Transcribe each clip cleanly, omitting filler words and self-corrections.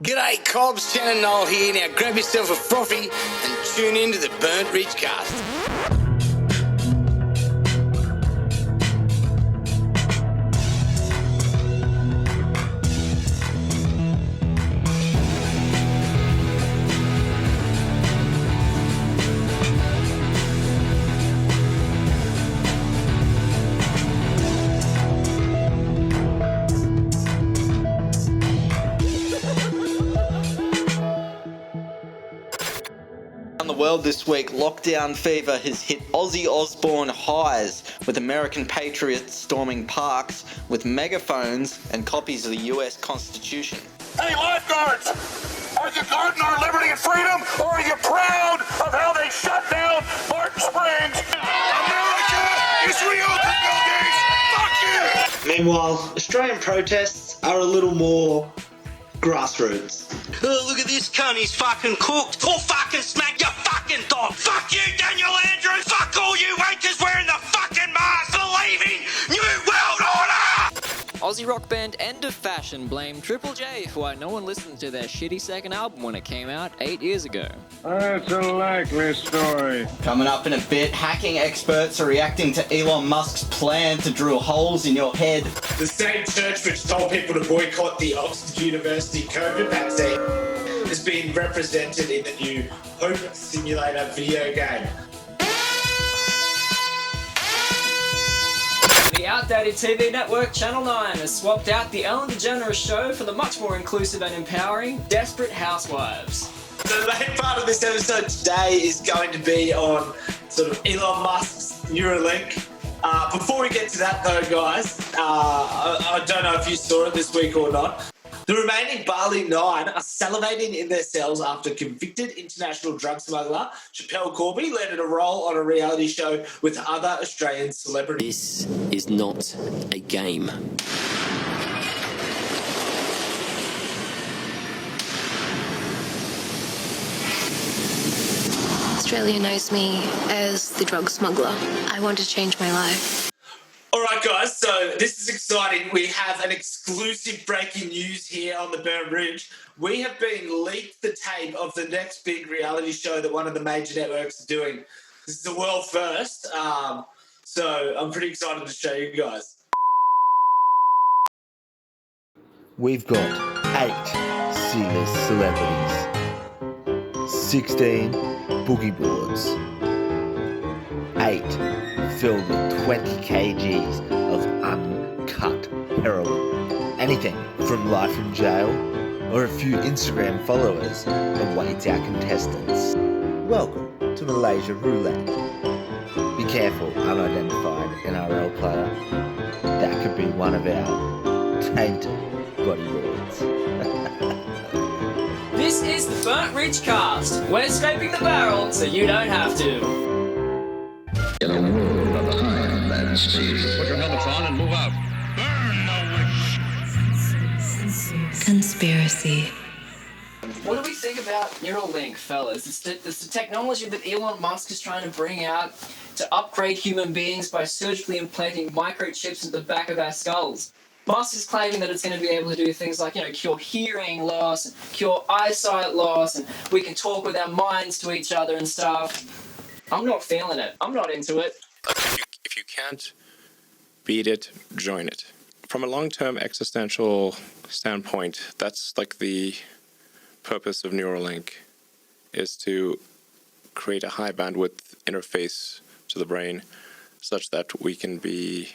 G'day, Cobbs, Shannon Noel here. Now grab yourself a frothy and tune in to the Burnt Ridge Cast. Around the world this week, lockdown fever has hit Ozzy Osbourne highs, with American patriots storming parks with megaphones and copies of the US Constitution. Hey, lifeguards! Are you guarding our liberty and freedom, or are you proud of how they shut down Martin Springs? America is reopened, Bill Gates! Fuck you! Meanwhile, Australian protests are a little more grassroots. Oh, look at this cunt, he's fucking cooked. Or fucking smack your fucking dog. Fuck you, Daniel Andrews. Fuck all you wankers wearing the fucking mask, believing New World Order! Aussie rock band End of Fashion blamed Triple J for why no one listened to their shitty second album when it came out 8 years ago. That's a likely story. Coming up in a bit, hacking experts are reacting to Elon Musk's plan to drill holes in your head. The same church which told people to boycott the Oxford University COVID vaccine is being represented in the new Hope Simulator video game. The outdated TV network Channel 9 has swapped out the Ellen DeGeneres show for the much more inclusive and empowering Desperate Housewives. The main part of this episode today is going to be on sort of Elon Musk's Neuralink. Before we get to that though, guys, I don't know if you saw it this week or not. The remaining Bali 9 are salivating in their cells after convicted international drug smuggler Chappelle Corby landed a role on a reality show with other Australian celebrities. This is not a game. Australia knows me as the drug smuggler. I want to change my life. All right, guys, so this is exciting. We have an exclusive breaking news here on the Burnt Ridge. We have been leaked the tape of the next big reality show that one of the major networks is doing. This is a world first, so I'm pretty excited to show you guys. We've got 8 C-list celebrities, 16 boogie boards, 8 filled with 20 kgs of uncut heroin. Anything from life in jail or a few Instagram followers awaits our contestants. Welcome to Malaysia Roulette. Be careful, unidentified NRL player. That could be one of our tainted bodyboards. This is the Burnt Ridge Cast. We're scraping the barrel so you don't have to. In a world of time and speed. Put your helmets on and move out. Burn the witch! Conspiracy. What do we think about Neuralink, fellas? It's the technology that Elon Musk is trying to bring out to upgrade human beings by surgically implanting microchips into the back of our skulls. Musk is claiming that it's going to be able to do things like, cure hearing loss, cure eyesight loss, and we can talk with our minds to each other and stuff. I'm not feeling it. I'm not into it. If you can't beat it, join it. From a long-term existential standpoint, that's like the purpose of Neuralink, is to create a high bandwidth interface to the brain such that we can be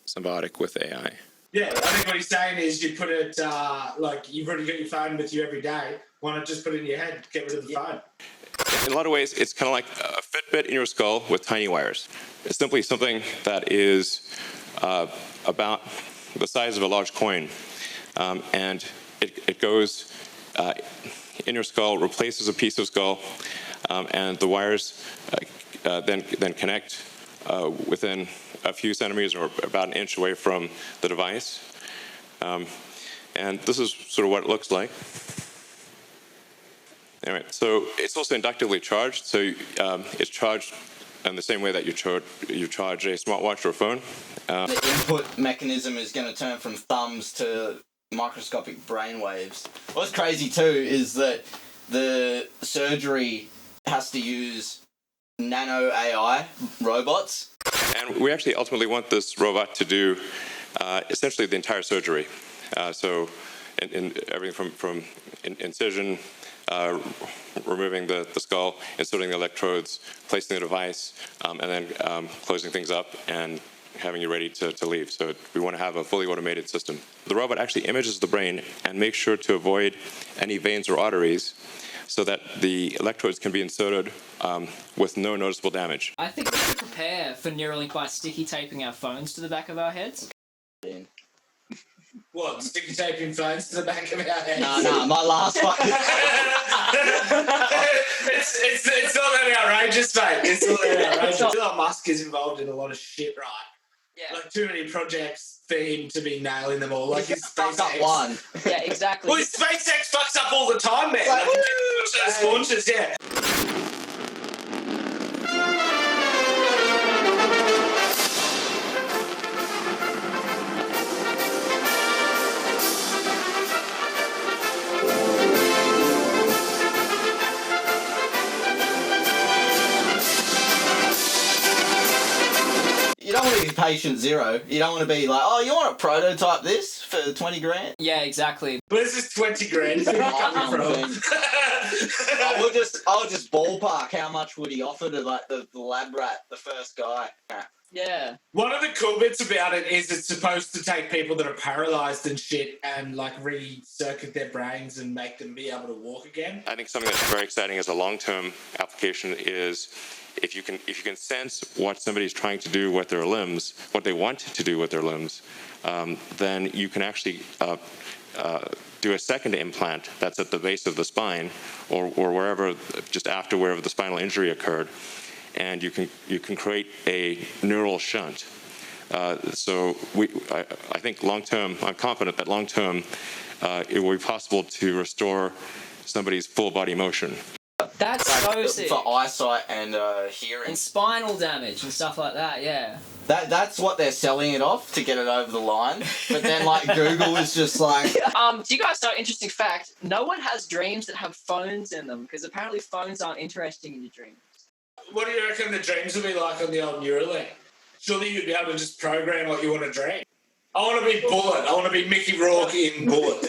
symbiotic with AI. Yeah, I think what he's saying is you put it, like you've already got your phone with you every day. Why not just put it in your head, get rid of the phone? In a lot of ways, it's kind of like a Fitbit in your skull with tiny wires. It's simply something that is about the size of a large coin. And it goes in your skull, replaces a piece of skull, and the wires then connect within a few centimeters or about an inch away from the device. And this is sort of what it looks like. Anyway, so it's also inductively charged, so it's charged in the same way that you charge a smartwatch or a phone. The input mechanism is going to turn from thumbs to microscopic brain waves. What's crazy too is that the surgery has to use nano AI robots. And we actually ultimately want this robot to do essentially the entire surgery. So in everything from incision, removing the skull, inserting the electrodes, placing the device, and then closing things up and having you ready to leave. So we want to have a fully automated system. The robot actually images the brain and makes sure to avoid any veins or arteries so that the electrodes can be inserted with no noticeable damage. I think we should prepare for Neuralink by sticky taping our phones to the back of our heads. What, sticky taping phones to the back of our heads? No, my last fucking... it's not that outrageous, mate. It's not that outrageous. Elon Musk is involved in a lot of shit, right? Yeah. Like, too many projects for him to be nailing them all. Like, his SpaceX. One. Yeah, exactly. Well, his SpaceX fucks up all the time, man. Like those launches, yeah. You don't want to be patient zero. You don't want to be like, oh, you want to prototype this for 20 grand? Yeah, exactly. Where's this 20 grand coming from? I'll just ballpark how much would he offer to like the lab rat, the first guy. Yeah. One of the cool bits about it is it's supposed to take people that are paralyzed and shit and like recircuit their brains and make them be able to walk again. I think something that's very exciting as a long-term application is if you can sense what somebody's trying to do with their limbs, what they want to do with their limbs, then you can actually do a second implant that's at the base of the spine or wherever, just after wherever the spinal injury occurred, and you can create a neural shunt. So I think long-term, I'm confident that long-term it will be possible to restore somebody's full body motion. That's so sick. For eyesight and hearing. And spinal damage and stuff like that, yeah. That's what they're selling it off to get it over the line. But then like Google is just like... Do you guys know, interesting fact, no one has dreams that have phones in them because apparently phones aren't interesting in your dreams. What do you reckon the dreams will be like on the old Neuralink? Surely you'd be able to just program what you want to dream. I want to be Bullet. I want to be Mickey Rourke in Bullet.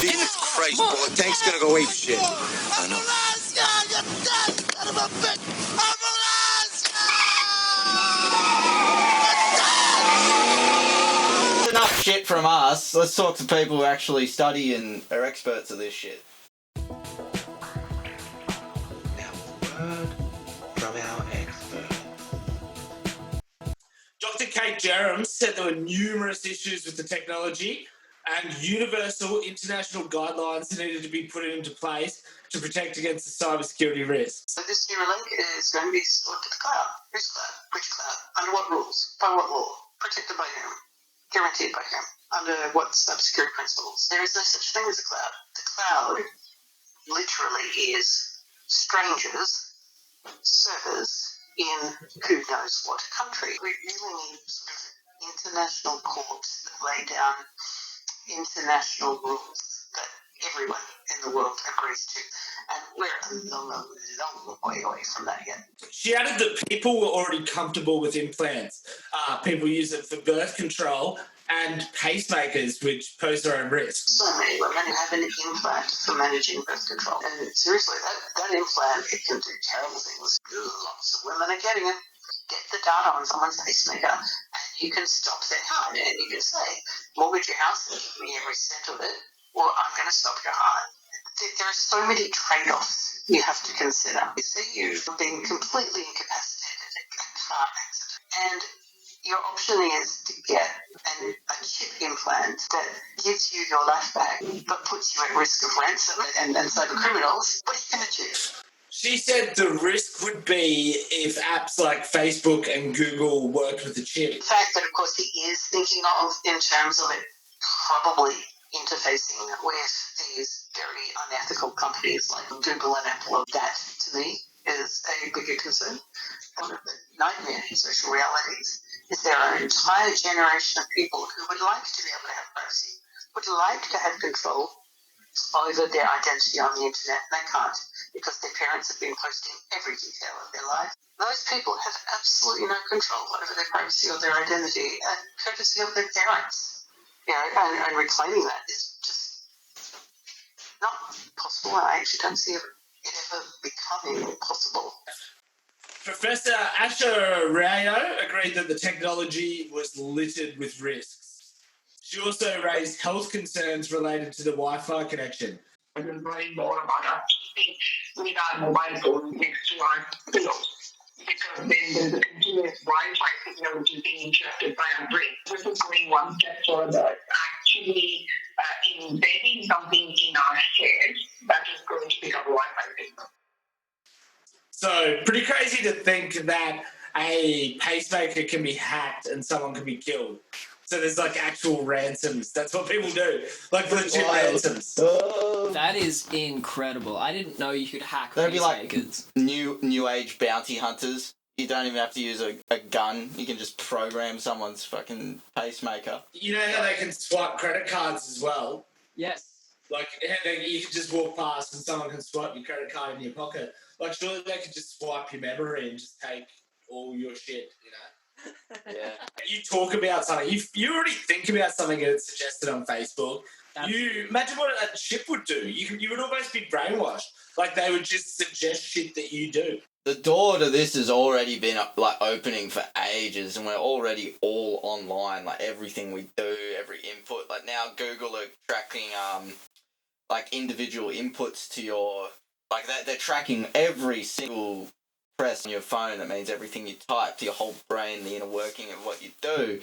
Jesus Christ, Bullet. Tank's gonna go ape shit. I know. Enough shit from us. Let's talk to people who actually study and are experts of this shit. From our expert. Dr. Kate Jerram said there were numerous issues with the technology and universal international guidelines needed to be put into place to protect against the cybersecurity risks. So this Neuralink is going to be stored to the cloud. Whose cloud? Which cloud? Under what rules? By what law? Protected by whom? Guaranteed by whom? Under what cybersecurity principles? There is no such thing as a cloud. The cloud literally is strangers' servers in who knows what country. We really need sort of international courts that lay down international rules that everyone in the world agrees to. And we're a long way away from that yet. She added that people were already comfortable with implants. People use it for birth control and pacemakers, which pose their own risks. So many women have an implant for managing birth control. And seriously, that implant, it can do terrible things. Lots of women are getting it. Get the data on someone's pacemaker and you can stop their heart. And you can say, mortgage your house and give me every cent of it, or I'm going to stop your heart. There are so many trade-offs you have to consider. You see, you've been completely incapacitated in a car accident, and your option is to get a chip implant that gives you your life back, but puts you at risk of ransom and cyber criminals. What are you going to do? She said the risk would be if apps like Facebook and Google worked with the chip. The fact that, of course, he is thinking of in terms of it probably interfacing with these very unethical companies like Google and Apple. That, to me, is a bigger concern. One of the nightmare social realities is there are an entire generation of people who would like to be able to have privacy, would like to have control over their identity on the internet, and they can't because their parents have been posting every detail of their life. Those people have absolutely no control over their privacy or their identity, courtesy of their parents. And reclaiming that is just not possible. I actually don't see it ever becoming possible. Professor Asha Rao agreed that the technology was littered with risks. She also raised health concerns related to the Wi-Fi connection. I've been worrying more about keeping with our mobile phone next to our pillows, because then there's a continuous Wi-Fi signal which is being interrupted by our brain. This is going one step further, actually embedding something in our head that is going to become a Wi-Fi signal. So, pretty crazy to think that a pacemaker can be hacked and someone can be killed. So there's like actual ransoms. That's what people do. Like legit ransoms. That is incredible. I didn't know you could hack That'd be pacemakers. like new age bounty hunters. You don't even have to use a gun. You can just program someone's fucking pacemaker. You know how they can swipe credit cards as well? Yes. Like, you can just walk past and someone can swipe your credit card in your pocket. Like, surely they could just swipe your memory and just take all your shit, you know? Yeah. You talk about something, you already think about something and it's suggested on Facebook. You imagine what a chip would do. You would almost be brainwashed. Like, they would just suggest shit that you do. The door to this has already been like opening for ages, and we're already all online. Like everything we do, every input. Like now, Google are tracking like individual inputs to your they're tracking every single press on your phone. That means everything you type, to your whole brain, the inner working of what you do.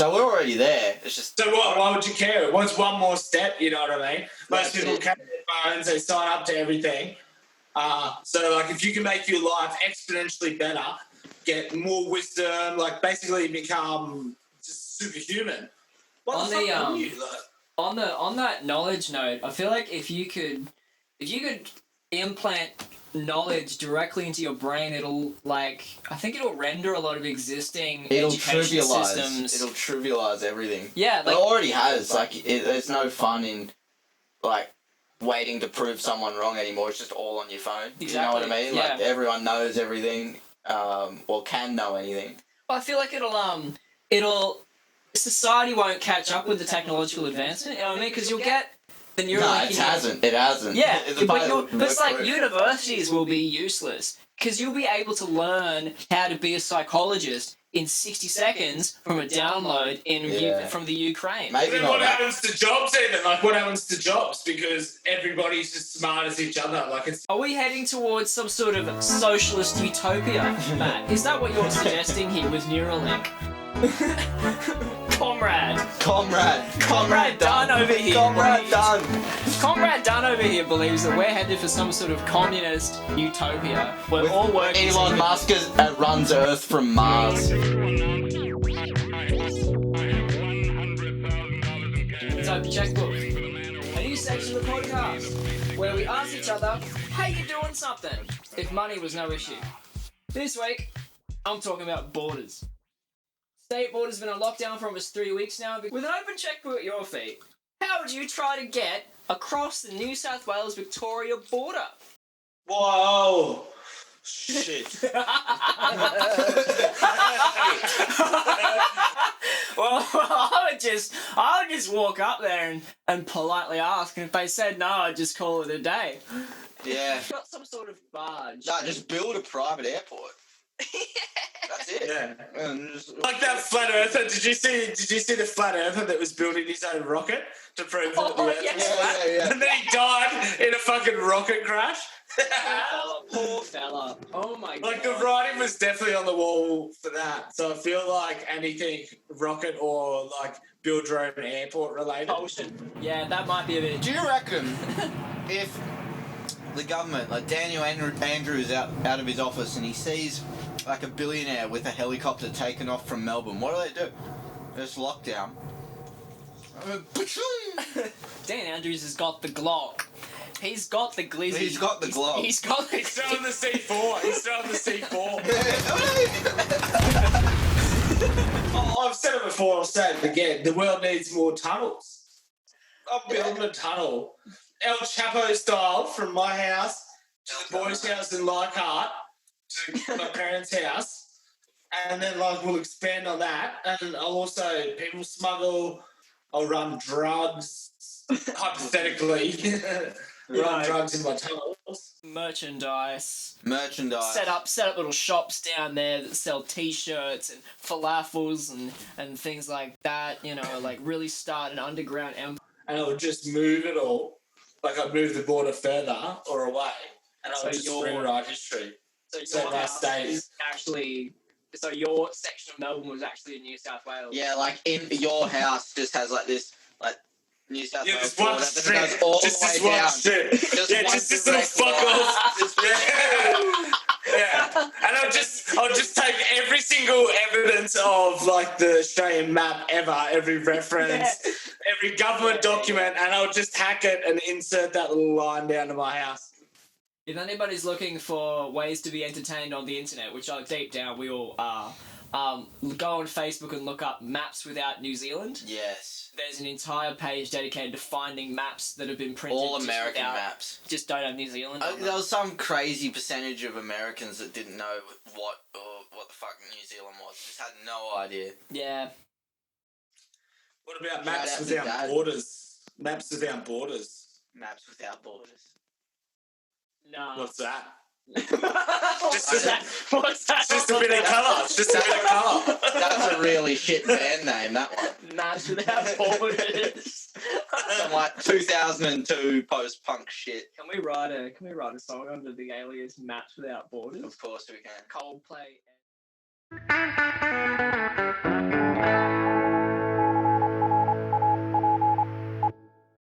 So we're already there. It's just why would you care? What's one more step? You know what I mean? Most people carry their phones, they sign up to everything. So like if you can make your life exponentially better, get more wisdom, like basically become just superhuman. What the fuck are you? On that knowledge note, I feel like if you could implant knowledge directly into your brain, it'll I think it'll render a lot of existing education systems. It'll trivialize everything. Yeah, it already has. There's no fun in waiting to prove someone wrong anymore. It's just all on your phone. Exactly. You know what I mean? Yeah. Like everyone knows everything, or can know anything. I feel like it'll society won't catch up with the technological advancement. You know what I mean? Because you'll get the Neuralink. No, it hasn't. It hasn't. Yeah, but it's like universities will be useless because you'll be able to learn how to be a psychologist in 60 seconds from a download from the Ukraine. Maybe what happens to jobs even? Like, what happens to jobs? Because everybody's just smart as each other. Are we heading towards some sort of socialist utopia, Matt? Is that what you're suggesting here with Neuralink? Comrade Dunn over here. Comrade Dunn over here believes that we're headed for some sort of communist utopia. We're all working. Elon Musk runs Earth from Mars. So, Checkbook, a new section of the podcast where we ask each other, "How you doing something?" if money was no issue. This week, I'm talking about borders. State borders have been on lockdown for almost 3 weeks now. With an open checkbook at your feet, how would you try to get across the New South Wales-Victoria border? Whoa! Shit. Well, I would just walk up there and politely ask, and if they said no, I'd just call it a day. Yeah. Got some sort of barge. No, just build a private airport. That's it. Yeah. Like that flat earther. Did you see the flat earther that was building his own rocket to prove that the earth was flat? Yeah. And then he died in a fucking rocket crash? Poor fella. Oh my god. Like the writing was definitely on the wall for that. So I feel like anything rocket or like build your own airport related. Yeah, that might be a bit. Do you reckon if the government, like Daniel Andrews out of his office and he sees like a billionaire with a helicopter taken off from Melbourne, what do? There's lockdown. Dan Andrews has got the Glock. He's got the glizzy. He's got the Glock. He's still on the C4. He's still on the C4. I've said it before, I'll say it again. The world needs more tunnels. I'm building a tunnel. El Chapo style from my house to the boys' house in Leichhardt to my parents' house. And then, like, we'll expand on that. And I'll also people smuggle. I'll run drugs, hypothetically. Run drugs in my tunnels. Merchandise. Merchandise. Set up little shops down there that sell T-shirts and falafels and things like that. You know, like really start an underground empire. And I would just move it all. Like I'd move the border further or away, and I would just rewrite history. So my state is actually. So your section of Melbourne was actually in New South Wales. Yeah, like in your house just has like this, like New South Wales. This one strip. Just this one strip. Yeah, just this little fuck off. Yeah. And I'll just take every single evidence of like the Australian map ever, every reference, every government document, and I'll just hack it and insert that little line down to my house. If anybody's looking for ways to be entertained on the internet, which deep down we all are, go on Facebook and look up Maps Without New Zealand. Yes. There's an entire page dedicated to finding maps that have been printed. All American maps. Just don't have New Zealand. There was some crazy percentage of Americans that didn't know what the fuck New Zealand was. Just had no idea. Yeah. What about Maps Without Borders? Maps Without Borders. Maps Without Borders. No. What's that? What's that? Just a bit of colour. Just a bit of colour. That's a really shit band name, that one. Maps Without Borders. Some like 2002 post-punk shit. Can we write a song under the alias Maps Without Borders? Of course we can. Coldplay.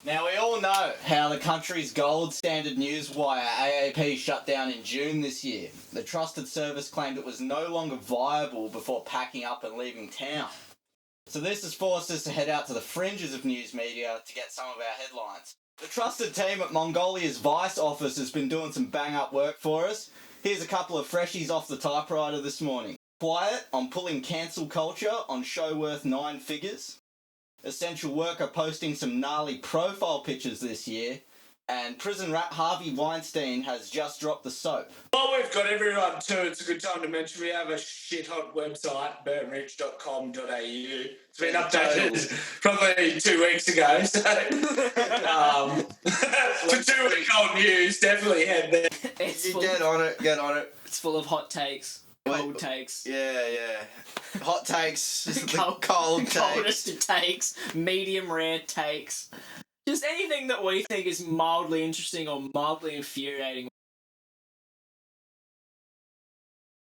Now, we all know how the country's gold standard news wire, AAP, shut down in June this year. The trusted service claimed it was no longer viable before packing up and leaving town. So this has forced us to head out to the fringes of news media to get some of our headlines. The trusted team at Mongolia's Vice office has been doing some bang-up work for us. Here's a couple of freshies off the typewriter this morning. Quiet on pulling cancel culture on show worth 9 figures. Essential worker posting some gnarly profile pictures this year, and prison rat Harvey Weinstein has just dropped the soap. While we've got everyone too, it's a good time to mention we have a shit-hot website, burntreach.com.au. It's been updated probably 2 weeks ago, so for 2 week old news, definitely head there. Get on it. It's full of hot takes. Cold takes. Yeah. Hot takes. Cold takes. Coldest of takes. Medium rare takes. Just anything that we think is mildly interesting or mildly infuriating.